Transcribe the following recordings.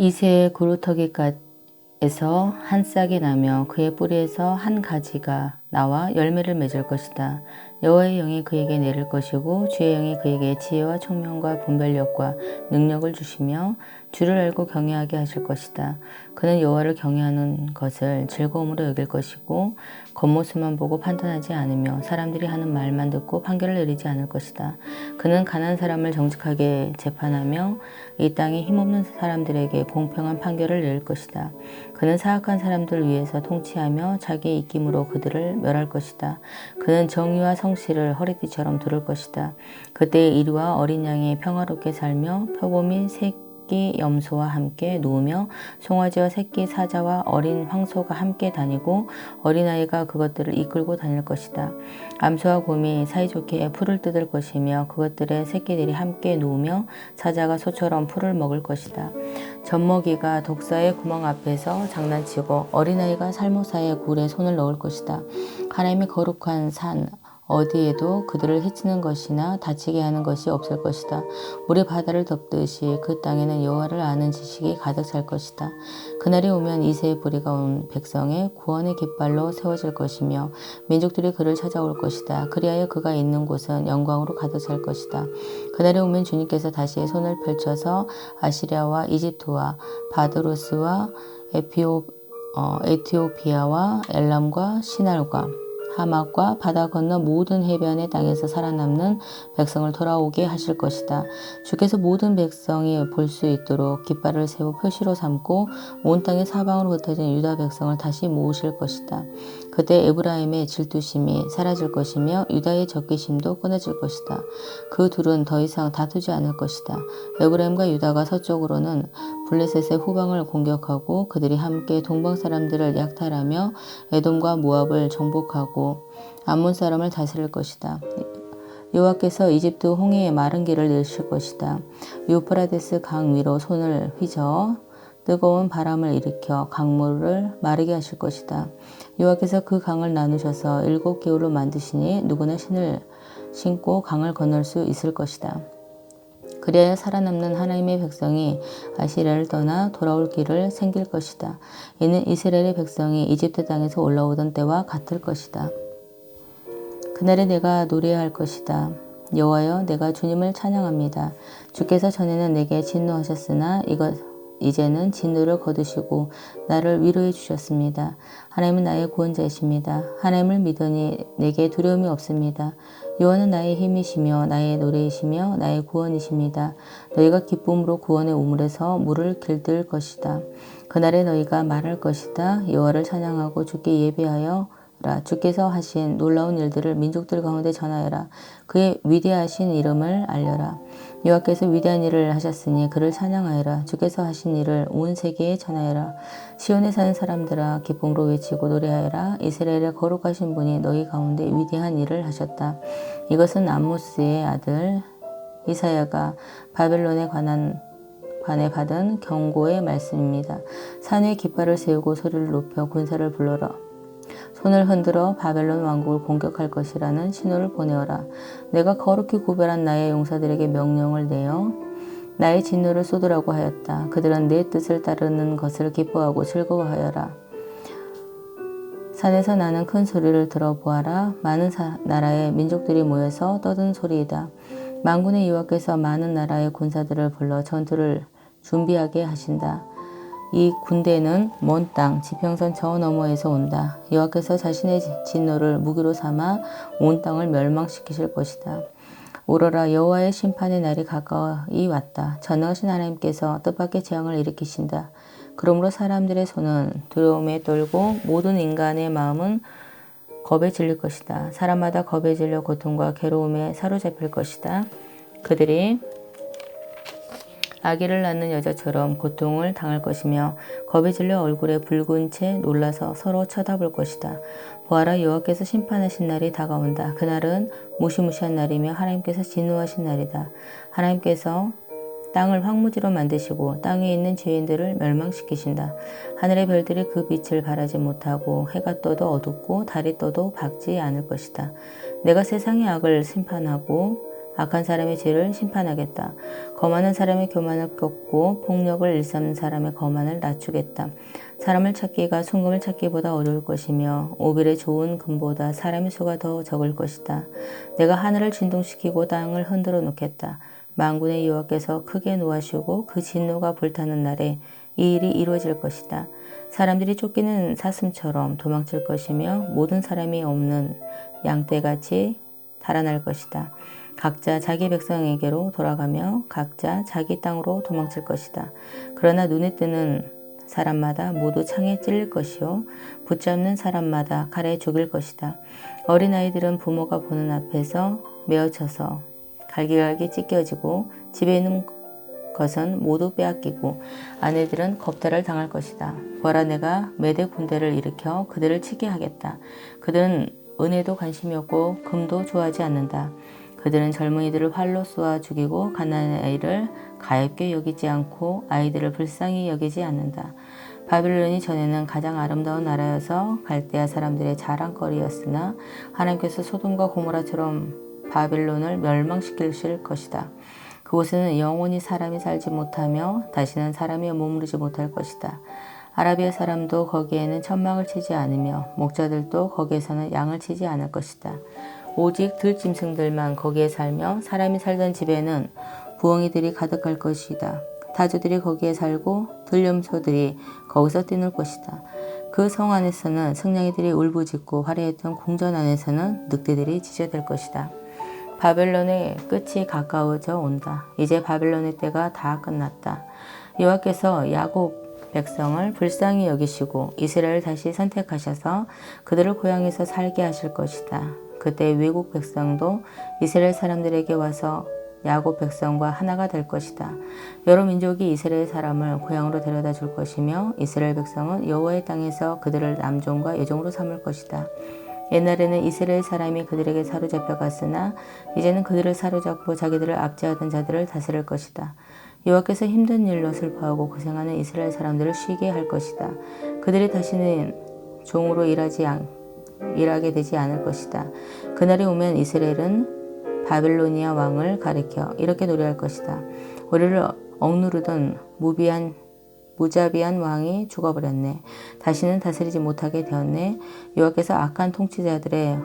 이새의 그루터기에서 한 싹이 나며 그의 뿌리에서 한 가지가 나와 열매를 맺을 것이다. 여호와의 영이 그에게 내릴 것이고 주의 영이 그에게 지혜와 총명과 분별력과 능력을 주시며 주를 알고 경외하게 하실 것이다. 그는 여호와를 경외하는 것을 즐거움으로 여길 것이고 겉모습만 보고 판단하지 않으며 사람들이 하는 말만 듣고 판결을 내리지 않을 것이다. 그는 가난한 사람을 정직하게 재판하며 이 땅에 힘없는 사람들에게 공평한 판결을 내릴 것이다. 그는 사악한 사람들 위에서 통치하며 자기의 입김으로 그들을 멸할 것이다. 그는 정의와 성실을 허리띠처럼 두를 것이다. 그때의 이리와 어린 양이 평화롭게 살며 표범이 새끼 염소와 함께 누우며 송아지와 새끼 사자와 어린 황소가 함께 다니고 어린아이가 그것들을 이끌고 다닐 것이다. 암소와 곰이 사이좋게 풀을 뜯을 것이며 그것들의 새끼들이 함께 누우며 사자가 소처럼 풀을 먹을 것이다. 젖먹이가 독사의 구멍 앞에서 장난치고 어린아이가 살모사의 굴에 손을 넣을 것이다. 하나님의 거룩한 산 어디에도 그들을 해치는 것이나 다치게 하는 것이 없을 것이다. 물이 바다를 덮듯이 그 땅에는 여호와를 아는 지식이 가득 찰 것이다. 그날이 오면 이새의 뿌리가 온 백성의 구원의 깃발로 세워질 것이며 민족들이 그를 찾아올 것이다. 그리하여 그가 있는 곳은 영광으로 가득 찰 것이다. 그날이 오면 주님께서 다시 손을 펼쳐서 아시리아와 이집트와 바드로스와 에티오피아와 엘람과 시날과 하맛과 바다 건너 모든 해변의 땅에서 살아남는 백성을 돌아오게 하실 것이다. 주께서 모든 백성이 볼 수 있도록 깃발을 세워 표시로 삼고 온 땅의 사방으로 흩어진 유다 백성을 다시 모으실 것이다. 그때 에브라임의 질투심이 사라질 것이며 유다의 적개심도 끊어질 것이다. 그 둘은 더 이상 다투지 않을 것이다. 에브라임과 유다가 서쪽으로는 블레셋의 후방을 공격하고 그들이 함께 동방 사람들을 약탈하며 에돔과 모압을 정복하고 암몬 사람을 다스릴 것이다. 여호와께서 이집트 홍해의 마른 길을 내실 것이다. 유프라데스 강 위로 손을 휘저어 뜨거운 바람을 일으켜 강물을 마르게 하실 것이다. 여호와께서 그 강을 나누셔서 7개월로 만드시니 누구나 신을 신고 강을 건널 수 있을 것이다. 그래야 살아남는 하나님의 백성이 아시리아를 떠나 돌아올 길을 생길 것이다. 이는 이스라엘의 백성이 이집트 땅에서 올라오던 때와 같을 것이다. 그날에 내가 노래할 것이다. 여호와여, 내가 주님을 찬양합니다. 주께서 전에는 내게 진노하셨으나 이제는 진노를 거두시고 나를 위로해 주셨습니다. 하나님은 나의 구원자이십니다. 하나님을 믿으니 내게 두려움이 없습니다. 여호와는 나의 힘이시며 나의 노래이시며 나의 구원이십니다. 너희가 기쁨으로 구원의 우물에서 물을 길들 것이다. 그날에 너희가 말할 것이다. 여호와를 찬양하고 주께 예배하여 주께서 하신 놀라운 일들을 민족들 가운데 전하여라. 그의 위대하신 이름을 알려라. 여호와께서 위대한 일을 하셨으니 그를 찬양하여라. 주께서 하신 일을 온 세계에 전하여라. 시온에 사는 사람들아 기쁨으로 외치고 노래하여라. 이스라엘의 거룩하신 분이 너희 가운데 위대한 일을 하셨다. 이것은 아모스의 아들 이사야가 바벨론에 관해 받은 경고의 말씀입니다. 산에 깃발을 세우고 소리를 높여 군사를 불러라. 손을 흔들어 바벨론 왕국을 공격할 것이라는 신호를 보내어라. 내가 거룩히 구별한 나의 용사들에게 명령을 내어 나의 진노를 쏟으라고 하였다. 그들은 내 뜻을 따르는 것을 기뻐하고 즐거워하여라. 산에서 나는 큰 소리를 들어보아라. 많은 나라의 민족들이 모여서 떠드는 소리이다. 만군의 여호와께서 많은 나라의 군사들을 불러 전투를 준비하게 하신다. 이 군대는 먼 땅 지평선 저 너머에서 온다. 여호와께서 자신의 진노를 무기로 삼아 온 땅을 멸망시키실 것이다. 오로라, 여호와의 심판의 날이 가까이 왔다. 전능하신 하나님께서 뜻밖의 재앙을 일으키신다. 그러므로 사람들의 손은 두려움에 떨고 모든 인간의 마음은 겁에 질릴 것이다. 사람마다 겁에 질려 고통과 괴로움에 사로잡힐 것이다. 그들이 아기를 낳는 여자처럼 고통을 당할 것이며 겁에 질려 얼굴에 붉은 채 놀라서 서로 쳐다볼 것이다. 보아라, 여호와께서 심판하신 날이 다가온다. 그날은 무시무시한 날이며 하나님께서 진노하신 날이다. 하나님께서 땅을 황무지로 만드시고 땅에 있는 죄인들을 멸망시키신다. 하늘의 별들이 그 빛을 발하지 못하고 해가 떠도 어둡고 달이 떠도 밝지 않을 것이다. 내가 세상의 악을 심판하고 악한 사람의 죄를 심판하겠다. 거만한 사람의 교만을 꺾고 폭력을 일삼는 사람의 거만을 낮추겠다. 사람을 찾기가 순금을 찾기보다 어려울 것이며 오빌의 좋은 금보다 사람의 수가 더 적을 것이다. 내가 하늘을 진동시키고 땅을 흔들어 놓겠다. 만군의 여호와께서 크게 노하시고 그 진노가 불타는 날에 이 일이 이루어질 것이다. 사람들이 쫓기는 사슴처럼 도망칠 것이며 모든 사람이 없는 양떼같이 달아날 것이다. 각자 자기 백성에게로 돌아가며 각자 자기 땅으로 도망칠 것이다. 그러나 눈에 뜨는 사람마다 모두 창에 찔릴 것이요 붙잡는 사람마다 칼에 죽일 것이다. 어린아이들은 부모가 보는 앞에서 메어쳐서 갈기갈기 찢겨지고 집에 있는 것은 모두 빼앗기고 아내들은 겁탈을 당할 것이다. 보라, 내가 메대 군대를 일으켜 그들을 치게 하겠다. 그들은 은혜도 관심이 없고 금도 좋아하지 않는다. 그들은 젊은이들을 활로 쏘아 죽이고 가난한 아이를 가엾게 여기지 않고 아이들을 불쌍히 여기지 않는다. 바빌론이 전에는 가장 아름다운 나라여서 갈대아 사람들의 자랑거리였으나 하나님께서 소돔과 고모라처럼 바빌론을 멸망시키실 것이다. 그곳에는 영원히 사람이 살지 못하며 다시는 사람이 머무르지 못할 것이다. 아라비아 사람도 거기에는 천막을 치지 않으며 목자들도 거기에서는 양을 치지 않을 것이다. 오직 들짐승들만 거기에 살며 사람이 살던 집에는 부엉이들이 가득할 것이다. 타조들이 거기에 살고 들염소들이 거기서 뛰놀 것이다. 그 성 안에서는 승냥이들이 울부짖고 화려했던 궁전 안에서는 늑대들이 지저댈 것이다. 바벨론의 끝이 가까워져 온다. 이제 바벨론의 때가 다 끝났다. 여호와께서 야곱 백성을 불쌍히 여기시고 이스라엘을 다시 선택하셔서 그들을 고향에서 살게 하실 것이다. 그때 외국 백성도 이스라엘 사람들에게 와서 야곱 백성과 하나가 될 것이다. 여러 민족이 이스라엘 사람을 고향으로 데려다 줄 것이며 이스라엘 백성은 여호와의 땅에서 그들을 남종과 여종으로 삼을 것이다. 옛날에는 이스라엘 사람이 그들에게 사로잡혀 갔으나 이제는 그들을 사로잡고 자기들을 압제하던 자들을 다스릴 것이다. 여호와께서 힘든 일로 슬퍼하고 고생하는 이스라엘 사람들을 쉬게 할 것이다. 그들이 다시는 종으로 일하게 되지 않을 것이다. 그날이 오면 이스라엘은 바빌로니아 왕을 가리켜 이렇게 노래할 것이다. 우리를 억누르던 무자비한 왕이 죽어버렸네. 다시는 다스리지 못하게 되었네. 여호와께서 악한 통치자들의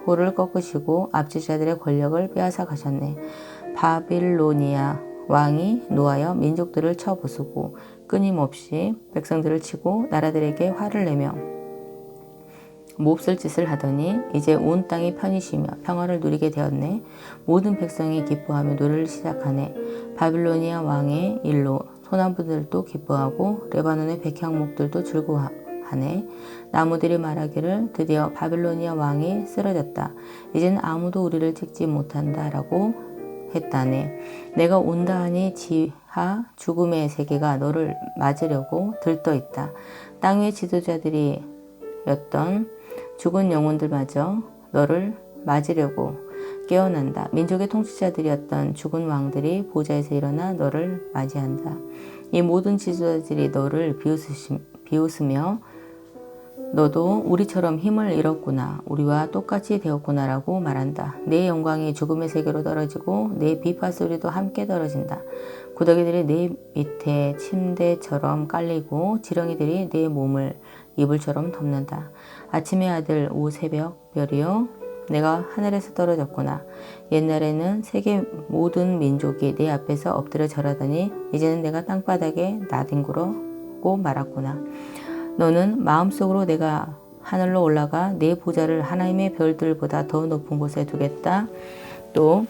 호를 꺾으시고 압제자들의 권력을 빼앗아 가셨네. 바빌로니아 왕이 노하여 민족들을 쳐 부수고 끊임없이 백성들을 치고 나라들에게 화를 내며 몹쓸 짓을 하더니 이제 온 땅이 편히 쉬며 평화를 누리게 되었네. 모든 백성이 기뻐하며 노래를 시작하네. 바빌로니아 왕의 일로 소나무들도 기뻐하고 레바논의 백향목들도 즐거워하네. 나무들이 말하기를 드디어 바빌로니아 왕이 쓰러졌다. 이제는 아무도 우리를 찍지 못한다 라고 했다네. 내가 온다 하니 지하 죽음의 세계가 너를 맞으려고 들떠있다. 땅 위의 지도자들이었던 죽은 영혼들마저 너를 맞으려고 깨어난다. 민족의 통치자들이었던 죽은 왕들이 보좌에서 일어나 너를 맞이한다. 이 모든 지도자들이 너를 비웃으며 너도 우리처럼 힘을 잃었구나. 우리와 똑같이 되었구나 라고 말한다. 내 영광이 죽음의 세계로 떨어지고 내 비파 소리도 함께 떨어진다. 구더기들이 내 밑에 침대처럼 깔리고 지렁이들이 내 몸을 이불처럼 덮는다. 아침의 아들 오 새벽 별이여 내가 하늘에서 떨어졌구나. 옛날에는 세계 모든 민족이 내 앞에서 엎드려 절하더니 이제는 내가 땅바닥에 나뒹구르고 말았구나. 너는 마음속으로 내가 하늘로 올라가 내 보좌를 하나님의 별들보다 더 높은 곳에 두겠다. 또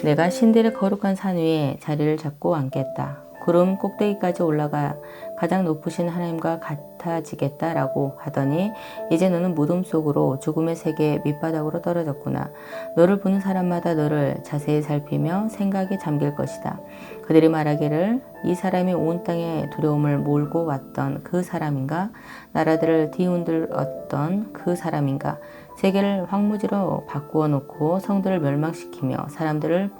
내가 신들의 거룩한 산 위에 자리를 잡고 앉겠다. 구름 꼭대기까지 올라가 가장 높으신 하나님과 같아지겠다라고 하더니 이제 너는 무덤 속으로 죽음의 세계 밑바닥으로 떨어졌구나. 너를 보는 사람마다 너를 자세히 살피며 생각에 잠길 것이다. 그들이 말하기를 이 사람이 온 땅에 두려움을 몰고 왔던 그 사람인가? 나라들을 뒤흔들었던 그 사람인가? 세계를 황무지로 바꾸어 놓고 성들을 멸망시키며 사람들을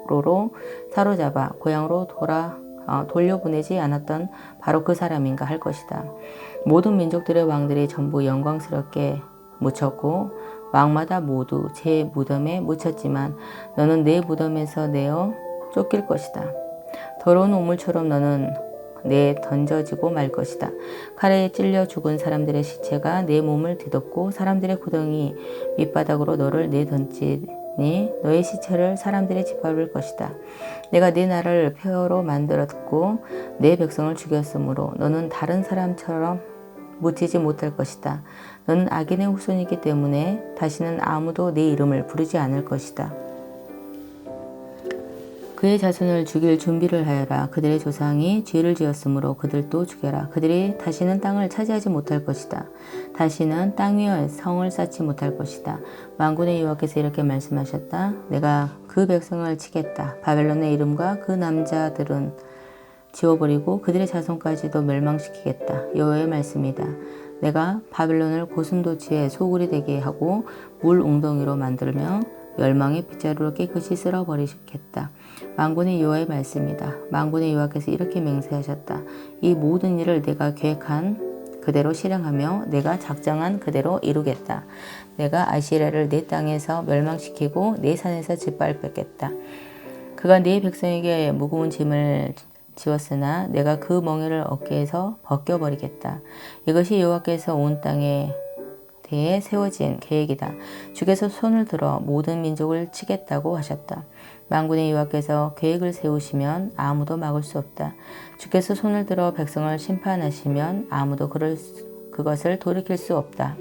포로로 사로잡아 고향으로 돌려보내지 않았던 바로 그 사람인가 할 것이다. 모든 민족들의 왕들이 전부 영광스럽게 묻혔고 왕마다 모두 제 무덤에 묻혔지만 너는 내 무덤에서 내어 쫓길 것이다. 더러운 우물처럼 너는 내 던져지고 말 것이다. 칼에 찔려 죽은 사람들의 시체가 내 몸을 뒤덮고 사람들의 구덩이 밑바닥으로 너를 내던지니 너의 시체를 사람들이 짓밟을 것이다. 내가 네 나라를 폐허로 만들었고 내 백성을 죽였으므로 너는 다른 사람처럼 묻히지 못할 것이다. 너는 악인의 후손이기 때문에 다시는 아무도 네 이름을 부르지 않을 것이다. 그의 자손을 죽일 준비를 하여라. 그들의 조상이 죄를 지었으므로 그들도 죽여라. 그들이 다시는 땅을 차지하지 못할 것이다. 다시는 땅 위에 성을 쌓지 못할 것이다. 만군의 여호와께서 이렇게 말씀하셨다. 내가 그 백성을 치겠다. 바벨론의 이름과 그 남자들은 지워버리고 그들의 자손까지도 멸망시키겠다. 여호와의 말씀이다. 내가 바벨론을 고슴도치의 소굴이 되게 하고 물 웅덩이로 만들며 멸망의 빗자루로 깨끗이 쓸어버리겠다. 만군의 여호와의 말씀이다. 만군의 여호와께서 이렇게 맹세하셨다. 이 모든 일을 내가 계획한 그대로 실행하며 내가 작정한 그대로 이루겠다. 내가 아시리아를 내 땅에서 멸망시키고 내 산에서 짓밟겠다. 그가 네 백성에게 무거운 짐을 지웠으나 내가 그 멍에를 어깨에서 벗겨버리겠다. 이것이 여호와께서 온 땅에 대해 세워진 계획이다. 주께서 손을 들어 모든 민족을 치겠다고 하셨다. 만군의 여호와께서 계획을 세우시면 아무도 막을 수 없다. 주께서 손을 들어 백성을 심판하시면 아무도 그것을 돌이킬 수 없다.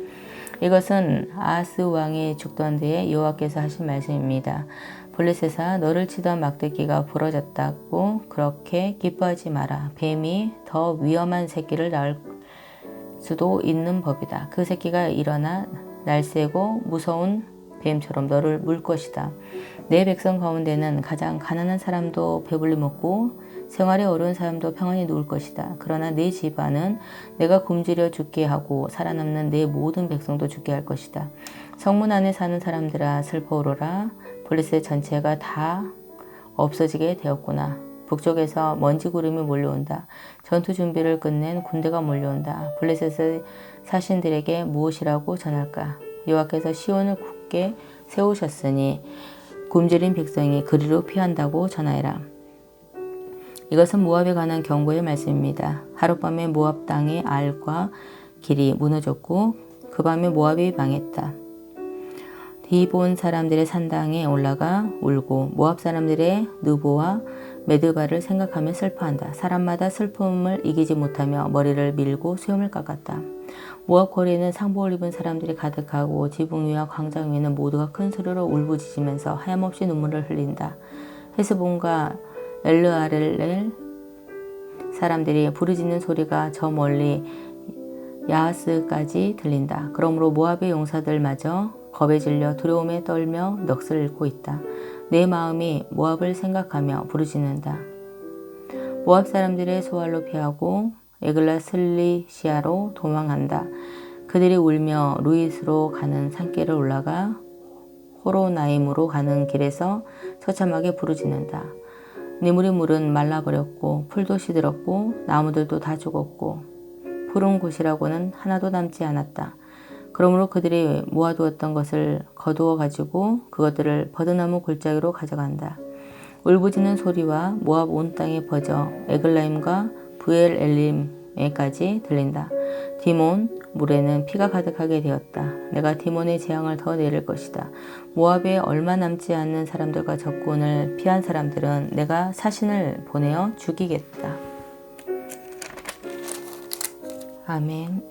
이것은 아하스 왕이 죽던 데에 여호와께서 하신 말씀입니다. 블레셋아, 너를 치던 막대기가 부러졌다고 그렇게 기뻐하지 마라. 뱀이 더 위험한 새끼를 낳을 수도 있는 법이다. 그 새끼가 일어나 날쌔고 무서운 뱀처럼 너를 물 것이다. 내 백성 가운데는 가장 가난한 사람도 배불리 먹고 생활이 어려운 사람도 평안히 누울 것이다. 그러나 내 집안은 내가 굶주려 죽게 하고 살아남는 내 모든 백성도 죽게 할 것이다. 성문 안에 사는 사람들아 슬퍼오르라. 블레셋 전체가 다 없어지게 되었구나. 북쪽에서 먼지 구름이 몰려온다. 전투 준비를 끝낸 군대가 몰려온다. 블레셋의 사신들에게 무엇이라고 전할까? 여호와께서 시온을 굳게 세우셨으니 굶주린 백성이 그리로 피한다고 전하여라. 이것은 모압에 관한 경고의 말씀입니다. 하룻밤에 모압 땅의 알과 길이 무너졌고 그 밤에 모압이 망했다. 디본 사람들의 산당에 올라가 울고 모압 사람들의 느보와 메드바를 생각하며 슬퍼한다. 사람마다 슬픔을 이기지 못하며 머리를 밀고 수염을 깎았다. 모압 거리에는 상복을 입은 사람들이 가득하고 지붕 위와 광장 위에는 모두가 큰 소리로 울부짖으면서 하염없이 눈물을 흘린다. 헤스본과 엘르아렐 사람들이 부르짖는 소리가 저 멀리 야하스까지 들린다. 그러므로 모압의 용사들마저 겁에 질려 두려움에 떨며 넋을 잃고 있다. 내 마음이 모압을 생각하며 부르짖는다. 모압 사람들의 소알로 피하고 에글라슬리시아로 도망한다. 그들이 울며 루이스로 가는 산길을 올라가 호로나임으로 가는 길에서 처참하게 부르짖는다. 니물의 물은 말라버렸고 풀도 시들었고 나무들도 다 죽었고 푸른 곳이라고는 하나도 남지 않았다. 그러므로 그들이 모아두었던 것을 거두어 가지고 그것들을 버드나무 골짜기로 가져간다. 울부짖는 소리와 모압 온 땅에 퍼져 에글라임과 브엘 엘림에까지 들린다. 디몬 물에는 피가 가득하게 되었다. 내가 디몬의 재앙을 더 내릴 것이다. 모압에 얼마 남지 않는 사람들과 적군을 피한 사람들은 내가 사신을 보내어 죽이겠다. 아멘.